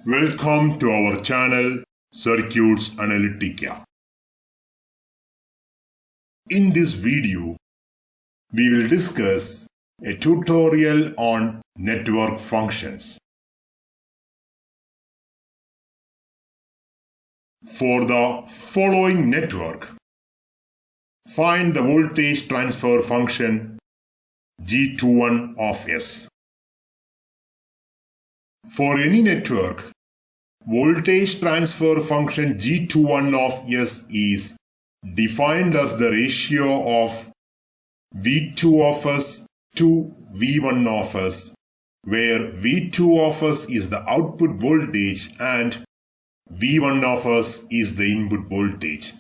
Welcome to our channel Circuits Analytica. In this video, we will discuss a tutorial on network functions. For the following network, find the voltage transfer function G21 of S. For any network, voltage transfer function G21 of S is defined as the ratio of V2 of S to V1 of S, where V2 of S is the output voltage and V1 of S is the input voltage.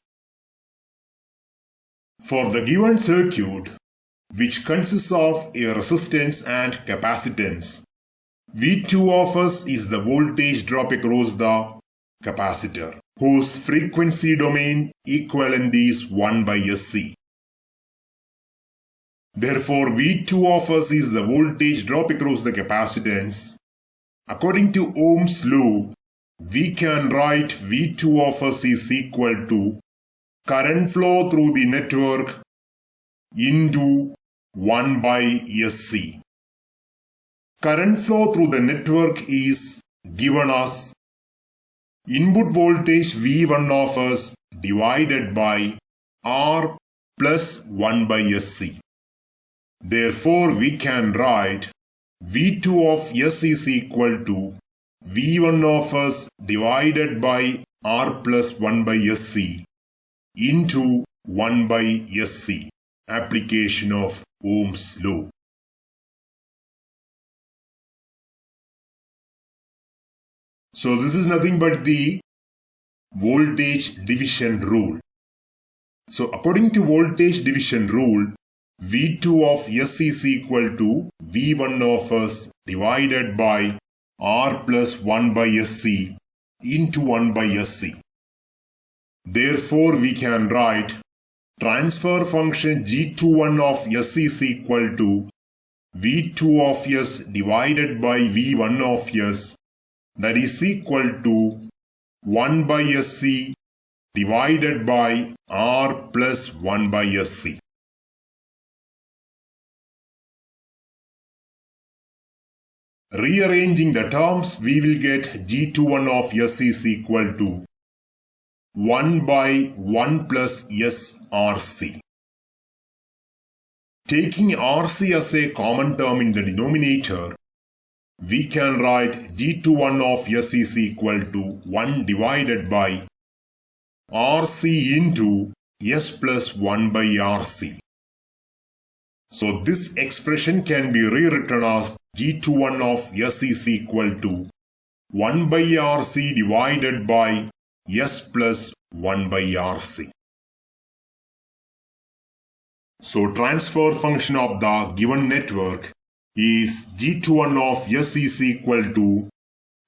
For the given circuit, which consists of a resistance and capacitance, V2 of S is the voltage drop across the capacitor, whose frequency domain equivalent is 1 by SC. Therefore, V2 of S is the voltage drop across the capacitance. According to Ohm's law, we can write V2 of S is equal to current flow through the network into 1 by SC. Current flow through the network is given as input voltage V1 of S divided by R plus 1 by SC. Therefore, we can write V2 of S is equal to V1 of S divided by R plus 1 by SC into 1 by SC. Application of Ohm's law. So this is nothing but the voltage division rule. So according to voltage division rule, V2 of S is equal to V1 of S divided by R plus 1 by SC into 1 by SC. Therefore, we can write transfer function G21 of S is equal to V2 of S divided by V1 of S, that is equal to 1 by SC divided by R plus 1 by SC. Rearranging the terms, we will get G21 of S is equal to 1 by 1 plus SRC. Taking RC as a common term in the denominator, we can write G21 of S is equal to 1 divided by RC into S plus 1 by RC. So this expression can be rewritten as G21 of S is equal to 1 by RC divided by S plus 1 by RC. So transfer function of the given network is G21 of S is equal to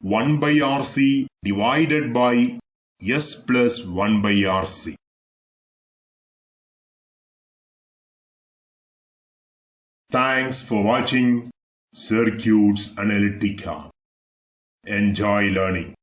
1 by RC divided by S plus 1 by RC. Thanks for watching Circuits Analytica. Enjoy learning.